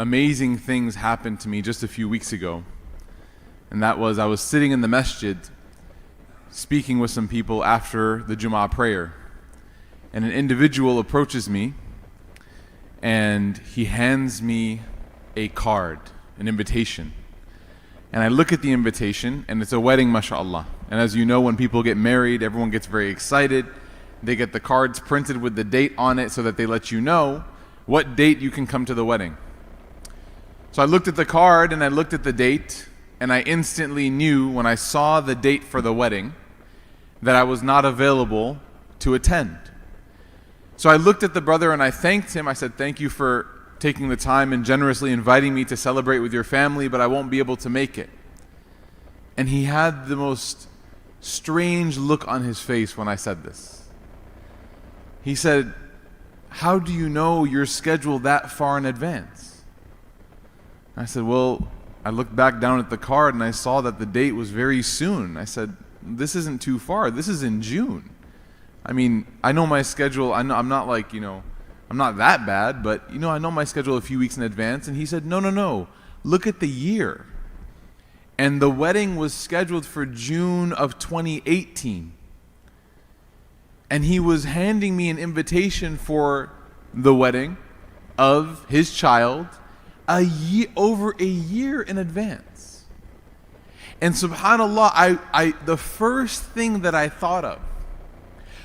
amazing things happened to me just a few weeks ago. And that was, I was sitting in the masjid speaking with some people after the Jum'ah prayer. And an individual approaches me and he hands me a card, an invitation. And I look at the invitation and it's a wedding, mashallah. And as you know, when people get married, everyone gets very excited. They get the cards printed with the date on it so that they let you know what date you can come to the wedding. So I looked at the card and I looked at the date, and I instantly knew when I saw the date for the wedding that I was not available to attend. So I looked at the brother and I thanked him. I said, thank you for taking the time and generously inviting me to celebrate with your family, but I won't be able to make it. And he had the most strange look on his face when I said this. He said, how do you know you're scheduled that far in advance? I said, well, I looked back down at the card and I saw that the date was very soon. I said, this isn't too far. This is in June. I mean, I know my schedule. I know I'm not like, I'm not that bad, but I know my schedule a few weeks in advance. And he said, no. Look at the year. And the wedding was scheduled for June of 2018. And he was handing me an invitation for the wedding of his child over a year in advance. And subhanAllah, the first thing that I thought of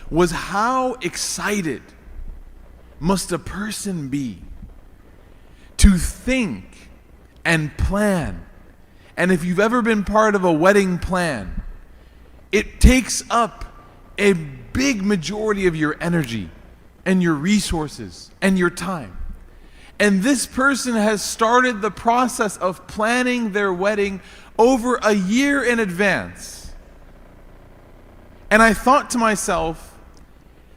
was how excited must a person be to think and plan. And if you've ever been part of a wedding plan, it takes up a big majority of your energy and your resources and your time. And this person has started the process of planning their wedding over a year in advance. And I thought to myself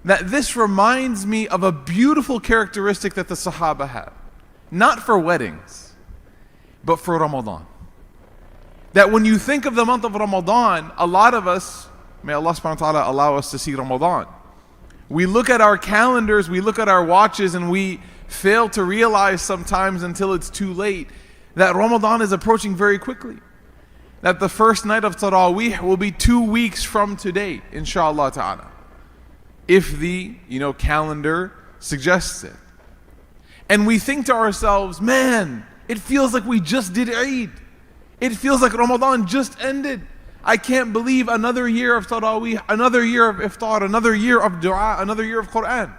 that this reminds me of a beautiful characteristic that the Sahaba had. Not for weddings, but for Ramadan. That when you think of the month of Ramadan, a lot of us, may Allah subhanahu wa ta'ala allow us to see Ramadan. We look at our calendars, we look at our watches, and we fail to realize sometimes until it's too late that Ramadan is approaching very quickly. That the first night of Taraweeh will be 2 weeks from today, inshallah ta'ala. If the calendar suggests it. And we think to ourselves, man, it feels like we just did Eid. It feels like Ramadan just ended. I can't believe another year of Taraweeh, another year of Iftar, another year of Dua, another year of Quran.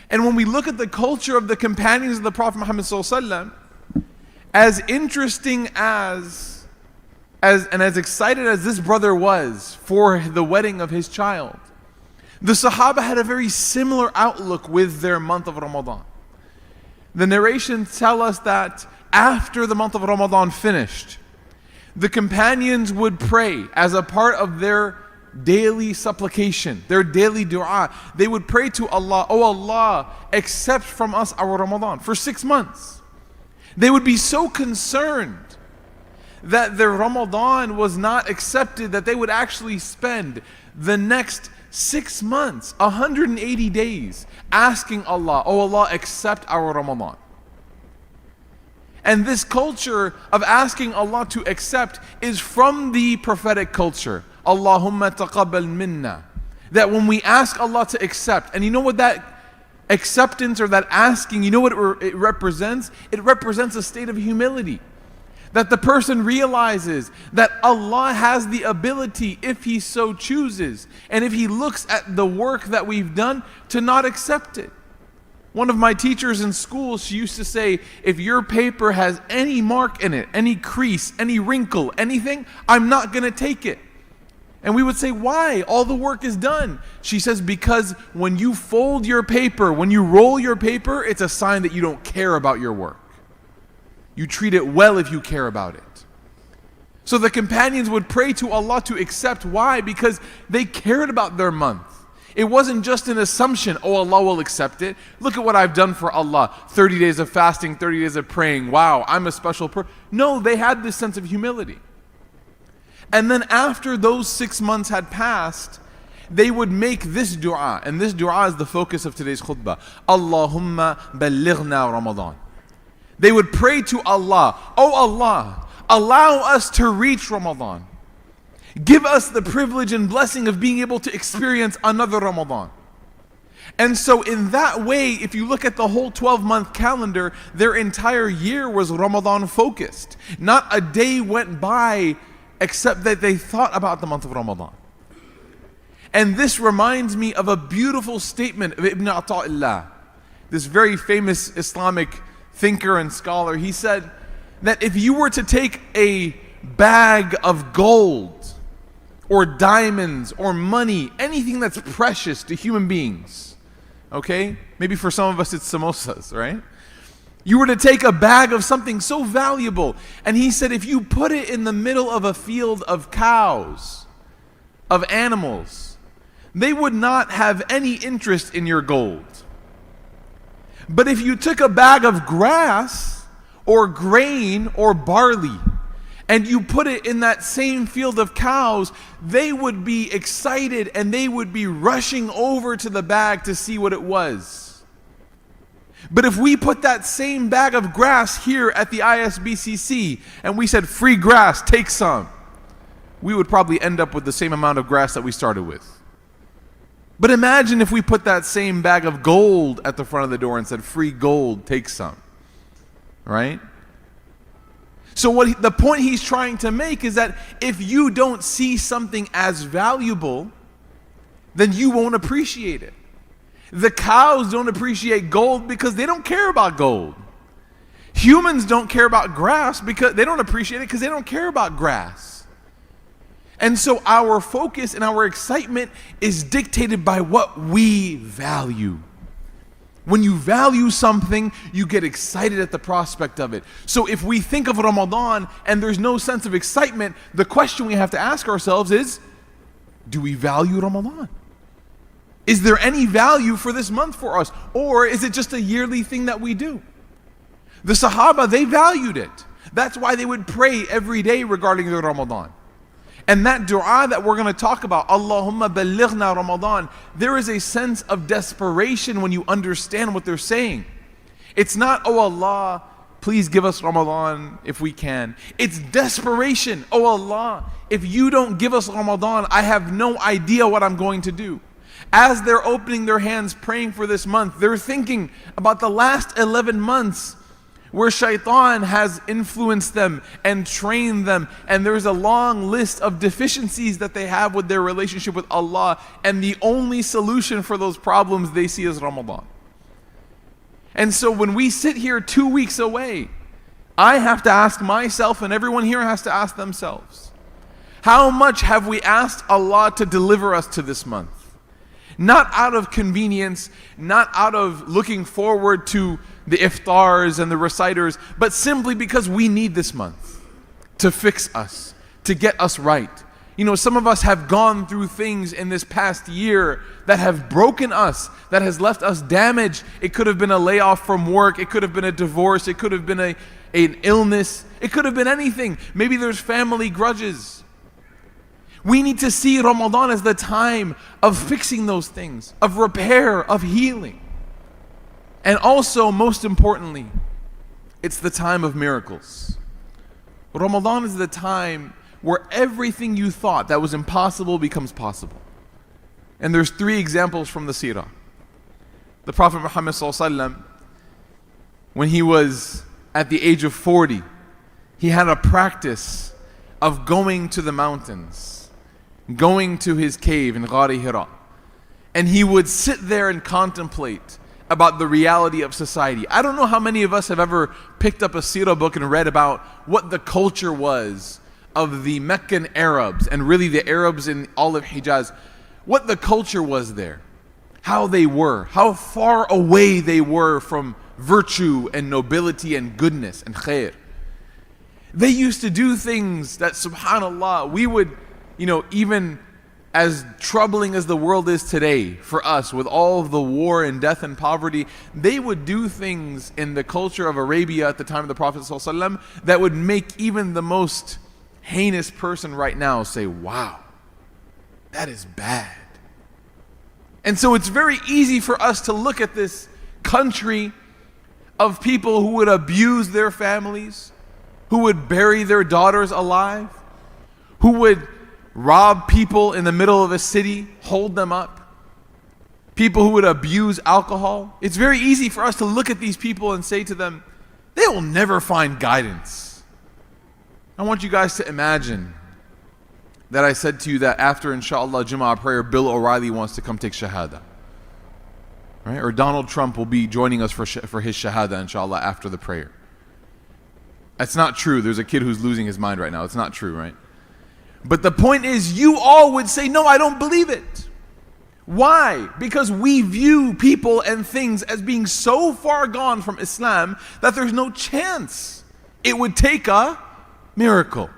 And when we look at the culture of the companions of the Prophet Muhammad ﷺ, as interesting and as excited as this brother was for the wedding of his child, the Sahaba had a very similar outlook with their month of Ramadan. The narrations tell us that after the month of Ramadan finished, the companions would pray as a part of their daily supplication, their daily dua. They would pray to Allah, "Oh Allah, accept from us our Ramadan," for 6 months. They would be so concerned that their Ramadan was not accepted that they would actually spend the next 6 months, 180 days, asking Allah, "Oh Allah, accept our Ramadan." And this culture of asking Allah to accept is from the prophetic culture. Allahumma taqabbal minna. That when we ask Allah to accept, and you know what that acceptance or that asking, you know what it represents? It represents a state of humility. That the person realizes that Allah has the ability, if He so chooses, and if He looks at the work that we've done, to not accept it. One of my teachers in school, she used to say, if your paper has any mark in it, any crease, any wrinkle, anything, I'm not going to take it. And we would say, why? All the work is done. She says, because when you fold your paper, when you roll your paper, it's a sign that you don't care about your work. You treat it well if you care about it. So the companions would pray to Allah to accept. Why? Because they cared about their month. It wasn't just an assumption, oh, Allah will accept it. Look at what I've done for Allah. 30 days of fasting, 30 days of praying. Wow, I'm a special person. No, they had this sense of humility. And then after those 6 months had passed, they would make this dua. And this dua is the focus of today's khutbah. Allahumma ballighna Ramadan. They would pray to Allah, "Oh Allah, allow us to reach Ramadan. Give us the privilege and blessing of being able to experience another Ramadan." And so in that way, if you look at the whole 12-month calendar, their entire year was Ramadan focused. Not a day went by except that they thought about the month of Ramadan. And this reminds me of a beautiful statement of Ibn Ata'illah, this very famous Islamic thinker and scholar. He said that if you were to take a bag of gold or diamonds or money, anything that's precious to human beings, okay? Maybe for some of us it's samosas, right? You were to take a bag of something so valuable, and he said if you put it in the middle of a field of cows, of animals, they would not have any interest in your gold. But if you took a bag of grass or grain or barley and you put it in that same field of cows, they would be excited and they would be rushing over to the bag to see what it was. But if we put that same bag of grass here at the ISBCC and we said, "Free grass, take some," we would probably end up with the same amount of grass that we started with. But imagine if we put that same bag of gold at the front of the door and said, "Free gold, take some." Right? So the point he's trying to make is that if you don't see something as valuable, then you won't appreciate it. The cows don't appreciate gold because they don't care about gold. Humans don't care about grass because they don't appreciate it because they don't care about grass. And so our focus and our excitement is dictated by what we value. When you value something, you get excited at the prospect of it. So if we think of Ramadan and there's no sense of excitement, the question we have to ask ourselves is, do we value Ramadan? Is there any value for this month for us? Or is it just a yearly thing that we do? The Sahaba, they valued it. That's why they would pray every day regarding their Ramadan. And that dua that we're going to talk about, Allahumma ballighna Ramadan, there is a sense of desperation when you understand what they're saying. It's not, "Oh Allah, please give us Ramadan if we can." It's desperation. "Oh Allah, if you don't give us Ramadan, I have no idea what I'm going to do." As they're opening their hands praying for this month, they're thinking about the last 11 months where shaitan has influenced them and trained them, and there's a long list of deficiencies that they have with their relationship with Allah, and the only solution for those problems they see is Ramadan. And so when we sit here 2 weeks away, I have to ask myself, and everyone here has to ask themselves, how much have we asked Allah to deliver us to this month? Not out of convenience, not out of looking forward to the iftars and the reciters, but simply because we need this month to fix us, to get us right. You know, some of us have gone through things in this past year that have broken us, that has left us damaged. It could have been a layoff from work, it could have been a divorce, it could have been an illness, it could have been anything. Maybe there's family grudges. We need to see Ramadan as the time of fixing those things, of repair, of healing. And also, most importantly, it's the time of miracles. Ramadan is the time where everything you thought that was impossible becomes possible. And there's 3 examples from the seerah. The Prophet Muhammad ﷺ, when he was at the age of 40, he had a practice of going to the mountains, going to his cave in Ghari Hira. And he would sit there and contemplate about the reality of society. I don't know how many of us have ever picked up a seerah book and read about what the culture was of the Meccan Arabs, and really the Arabs in all of Hijaz, what the culture was there, how they were, how far away they were from virtue and nobility and goodness and khair. They used to do things that, subhanallah, we would, even as troubling as the world is today for us, with all of the war and death and poverty, they would do things in the culture of Arabia at the time of the Prophet ﷺ that would make even the most heinous person right now say, wow, that is bad. And so it's very easy for us to look at this country of people who would abuse their families, who would bury their daughters alive, who would rob people in the middle of a city, hold them up, people who would abuse alcohol. It's very easy for us to look at these people and say to them, they will never find guidance. I want you guys to imagine that I said to you that after inshallah Jum'ah prayer, Bill O'Reilly wants to come take Shahada. Right? Or Donald Trump will be joining us for his Shahada inshallah after the prayer. That's not true. There's a kid who's losing his mind right now. It's not true, right? But the point is, you all would say, no, I don't believe it. Why? Because we view people and things as being so far gone from Islam that there's no chance it would take a miracle.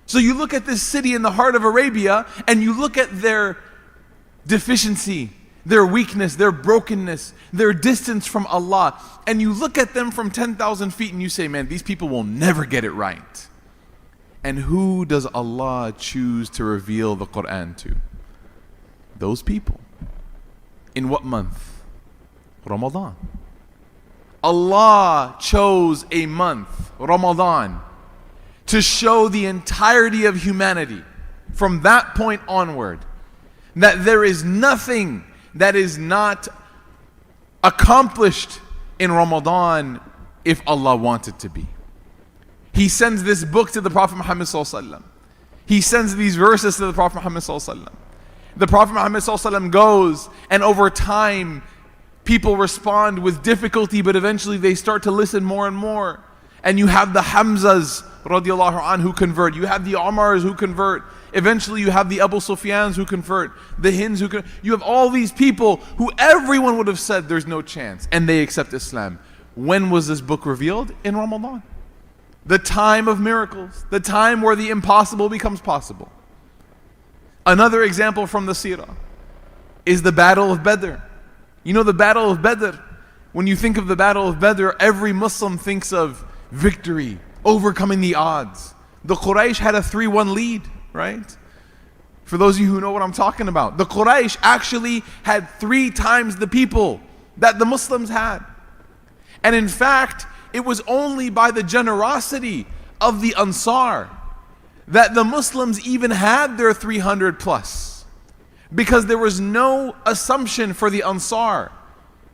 So you look at this city in the heart of Arabia and you look at their deficiency, their weakness, their brokenness, their distance from Allah, and you look at them from 10,000 feet and you say, man, these people will never get it right. And who does Allah choose to reveal the Quran to? Those people. In what month? Ramadan. Allah chose a month, Ramadan, to show the entirety of humanity from that point onward that there is nothing that is not accomplished in Ramadan if Allah wanted to be. He sends this book to the Prophet Muhammad sallallahu alaihi wasallam. He sends these verses to the Prophet Muhammad sallallahu alaihi wasallam. The Prophet Muhammad sallallahu alaihi wasallam goes, and over time people respond with difficulty, but eventually they start to listen more and more. And you have the Hamzas radiallahu anhu who convert. You have the Umars who convert. Eventually you have the Abu Sufyans who convert. The Hinds who convert. You have all these people who everyone would have said there's no chance, and they accept Islam. When was this book revealed? In Ramadan. The time of miracles. The time where the impossible becomes possible. Another example from the Seerah is the Battle of Badr. You know the Battle of Badr? When you think of the Battle of Badr, every Muslim thinks of victory, overcoming the odds. The Quraysh had a 3-1 lead, right? For those of you who know what I'm talking about. The Quraysh actually had 3 times the people that the Muslims had. And in fact, it was only by the generosity of the Ansar that the Muslims even had their 300 plus. Because there was no assumption for the Ansar.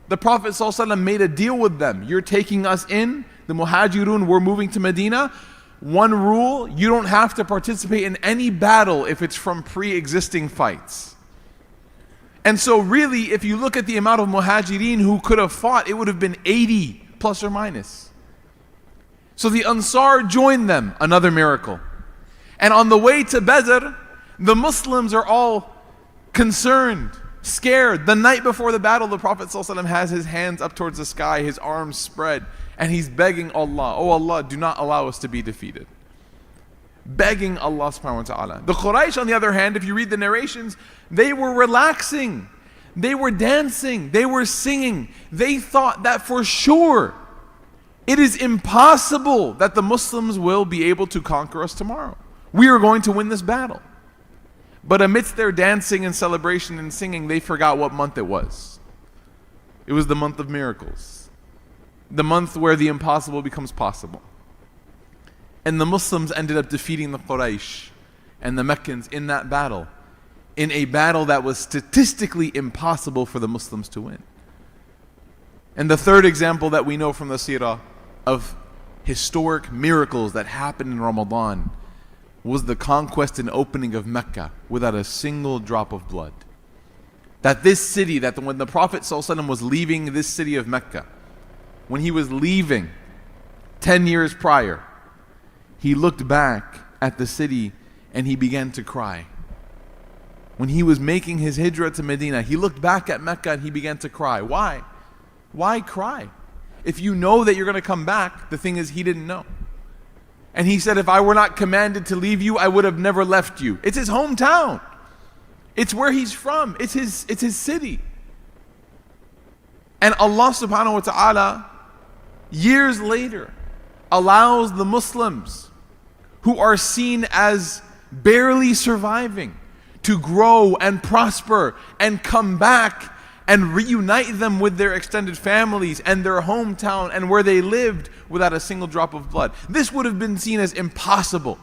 The Prophet ﷺ made a deal with them. You're taking us in, the Muhajirun, we're moving to Medina. One rule, you don't have to participate in any battle if it's from pre-existing fights. And so really, if you look at the amount of Muhajirin who could have fought, it would have been 80 plus or minus. So the Ansar joined them, another miracle. And on the way to Badr, the Muslims are all concerned, scared. The night before the battle, the Prophet ﷺ has his hands up towards the sky, his arms spread, and he's begging Allah, oh Allah, do not allow us to be defeated. Begging Allah subhanahu wa ta'ala. The Quraysh, on the other hand, if you read the narrations, they were relaxing, they were dancing, they were singing. They thought that for sure it is impossible that the Muslims will be able to conquer us tomorrow. We are going to win this battle. But amidst their dancing and celebration and singing, they forgot what month it was. It was the month of miracles. The month where the impossible becomes possible. And the Muslims ended up defeating the Quraysh and the Meccans in that battle. In a battle that was statistically impossible for the Muslims to win. And the third example that we know from the Seerah of historic miracles that happened in Ramadan was the conquest and opening of Mecca without a single drop of blood. That this city, that when the Prophet ﷺ was leaving this city of Mecca, when he was leaving 10 years prior, he looked back at the city and he began to cry. When he was making his hijrah to Medina, he looked back at Mecca and he began to cry. Why? Why cry? If you know that you're going to come back, the thing is he didn't know. And he said, if I were not commanded to leave you, I would have never left you. It's his hometown. It's where he's from. It's his city. And Allah subhanahu wa ta'ala, years later, allows the Muslims who are seen as barely surviving to grow and prosper and come back and reunite them with their extended families and their hometown and where they lived without a single drop of blood. This would have been seen as impossible.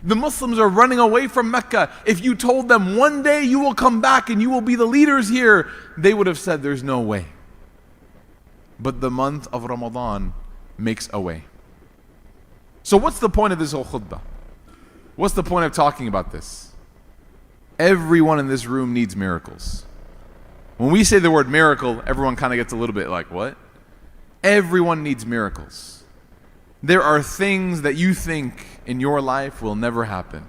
The Muslims are running away from Mecca. If you told them one day you will come back and you will be the leaders here, they would have said there's no way. But the month of Ramadan makes a way. So what's the point of this whole khutbah? What's the point of talking about this? Everyone in this room needs miracles. When we say the word miracle, everyone kind of gets a little bit like, what? Everyone needs miracles. There are things that you think in your life will never happen.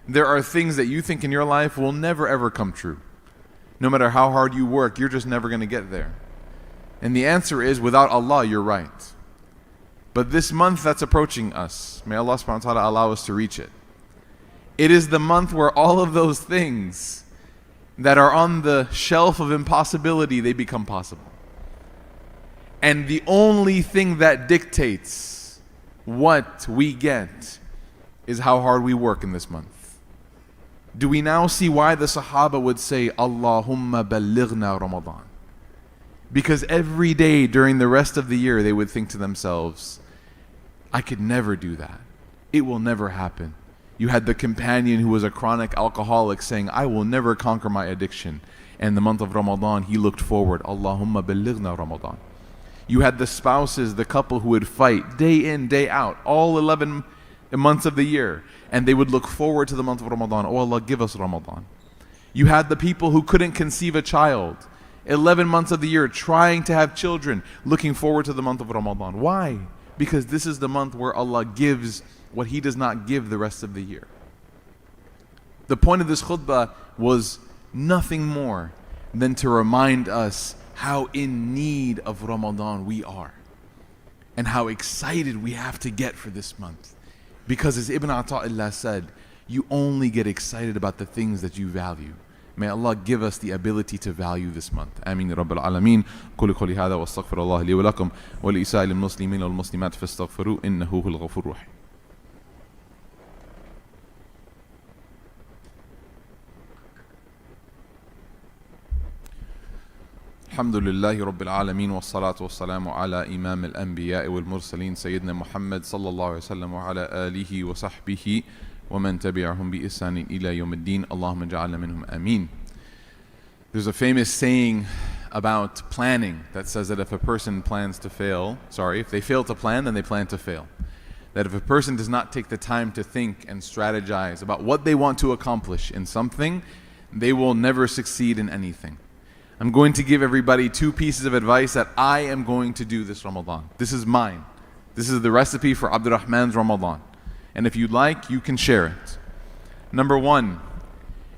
There are things that you think in your life will never ever come true. No matter how hard you work, you're just never going to get there. And the answer is, without Allah, you're right. But this month that's approaching us, may Allah subhanahu wa ta'ala allow us to reach it. It is the month where all of those things that are on the shelf of impossibility, they become possible. And the only thing that dictates what we get is how hard we work in this month. Do we now see why the Sahaba would say, Allahumma ballighna Ramadan? Because every day during the rest of the year they would think to themselves, I could never do that. It will never happen. You had the companion who was a chronic alcoholic saying, I will never conquer my addiction. And the month of Ramadan, he looked forward, Allahumma ballighna Ramadan. You had the spouses, the couple who would fight day in, day out, all 11 months of the year. And they would look forward to the month of Ramadan. Oh Allah, give us Ramadan. You had the people who couldn't conceive a child, 11 months of the year trying to have children, looking forward to the month of Ramadan. Why? Because this is the month where Allah gives what He does not give the rest of the year. The point of this khutbah was nothing more than to remind us how in need of Ramadan we are and how excited we have to get for this month. Because as Ibn Ata'illah said, you only get excited about the things that you value. May Allah give us the ability to value this month. Ameen Rabbil Alameen. قولي قولي هذا واستغفر الله لي ولكم ولإسائر المسلمين والمسلمات فاستغفروه إنه هو الغفور الرحيم. الحمد لله رب العالمين والصلاة والسلام على إمام الأنبياء والمرسلين سيدنا محمد صلى الله عليه وسلم وعلى آله وصحبه ومن تبعهم بإحسان إلى يوم الدين اللهم اجعلنا منهم آمين. There's a famous saying about planning that says that if a person plans to fail, if they fail to plan, then they plan to fail. That if a person does not take the time to think and strategize about what they want to accomplish in something, they will never succeed in anything. I'm going to give everybody 2 pieces of advice that I am going to do this Ramadan. This is mine. This is the recipe for AbdelRahman's Ramadan. And if you'd like, you can share it. Number 1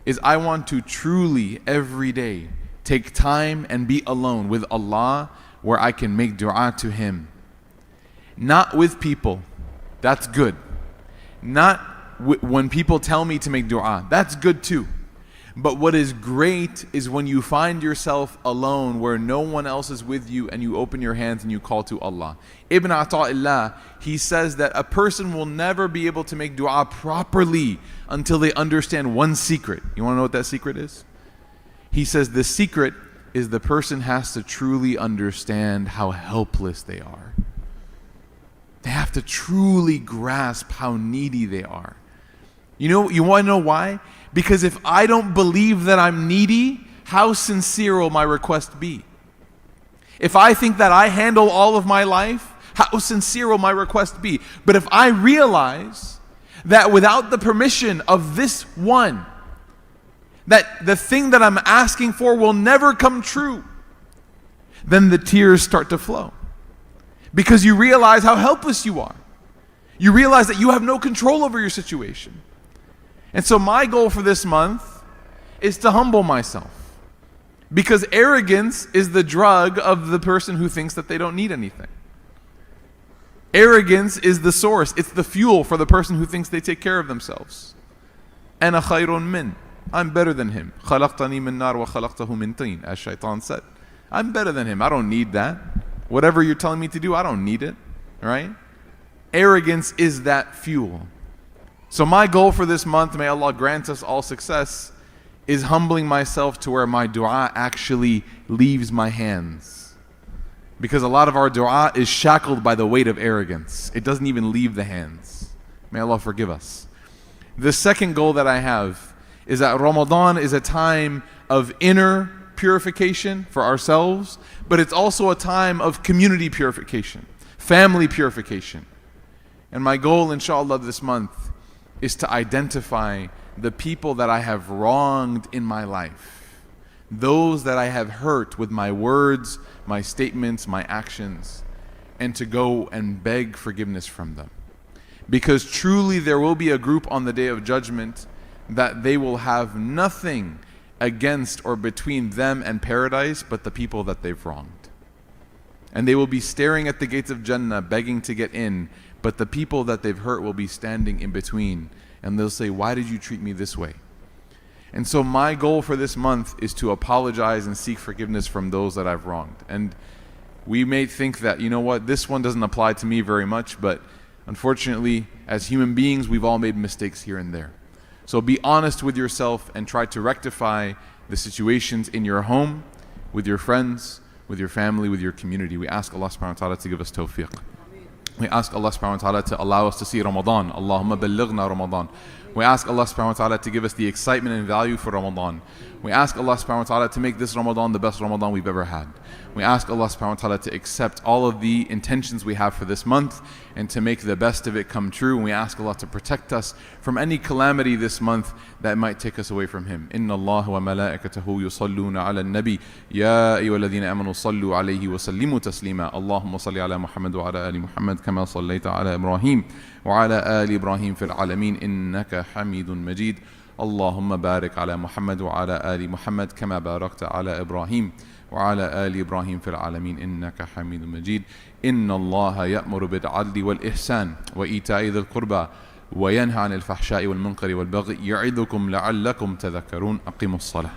is I want to truly every day take time and be alone with Allah where I can make dua to Him. Not with people. That's good. Not when people tell me to make dua. That's good too. But what is great is when you find yourself alone where no one else is with you and you open your hands and you call to Allah. Ibn Ata'illah, he says that a person will never be able to make dua properly until they understand one secret. You want to know what that secret is? He says the secret is the person has to truly understand how helpless they are. They have to truly grasp how needy they are. You want to know why? Because if I don't believe that I'm needy, how sincere will my request be? If I think that I handle all of my life, how sincere will my request be? But if I realize that without the permission of this one, that the thing that I'm asking for will never come true, then the tears start to flow. Because you realize how helpless you are. You realize that you have no control over your situation. And so my goal for this month is to humble myself. Because arrogance is the drug of the person who thinks that they don't need anything. Arrogance is the source. It's the fuel for the person who thinks they take care of themselves. أَنَا خَيْرٌ مِّن. I'm better than him. خَلَقْتَنِي مِن نَارٍ وَخَلَقْتَهُ مِن طِينٍ, as Shaitan said. I'm better than him. I don't need that. Whatever you're telling me to do, I don't need it. Right? Arrogance is that fuel. So my goal for this month, may Allah grant us all success, is humbling myself to where my dua actually leaves my hands. Because a lot of our dua is shackled by the weight of arrogance. It doesn't even leave the hands. May Allah forgive us. The second goal that I have is that Ramadan is a time of inner purification for ourselves, but it's also a time of community purification, family purification. And my goal, inshallah, this month is to identify the people that I have wronged in my life, those that I have hurt with my words, my statements, my actions, and to go and beg forgiveness from them. Because truly there will be a group on the Day of Judgment that they will have nothing against or between them and paradise but the people that they've wronged. And they will be staring at the gates of Jannah begging to get in, but the people that they've hurt will be standing in between, and they'll say, why did you treat me this way? And so my goal for this month is to apologize and seek forgiveness from those that I've wronged. And we may think that, you know what, this one doesn't apply to me very much, but unfortunately, as human beings, we've all made mistakes here and there. So be honest with yourself and try to rectify the situations in your home, with your friends, with your family, with your community. We ask Allah subhanahu wa ta'ala to give us tawfiq. We ask Allah subhanahu wa ta'ala to allow us to see Ramadan. Allahumma ballighna Ramadan. We ask Allah subhanahu wa ta'ala to give us the excitement and value for Ramadan. We ask Allah subhanahu wa ta'ala to make this Ramadan the best Ramadan we've ever had. We ask Allah subhanahu wa ta'ala to accept all of the intentions we have for this month and to make the best of it come true. And we ask Allah to protect us from any calamity this month that might take us away from Him. Inna Allah wa malaikatahu yusalluna ala nabi ya ayyuhalladhina amanu sallu alayhi wa sallimu taslima. Allahumma salli ala Muhammad wa ala ali Muhammad kama sallaita ala Ibrahim wa ala ali Ibrahim fil alamin innaka hamidun majid. اللهم بارك على محمد وعلى آل محمد كما باركت على إبراهيم وعلى آل إبراهيم في العالمين إنك حميد مجيد. إن الله يأمر بالعدل والإحسان وإيتاء ذي القربى وينهى عن الفحشاء والمنكر والبغي يعظكم لعلكم تذكرون. أقيموا الصلاة.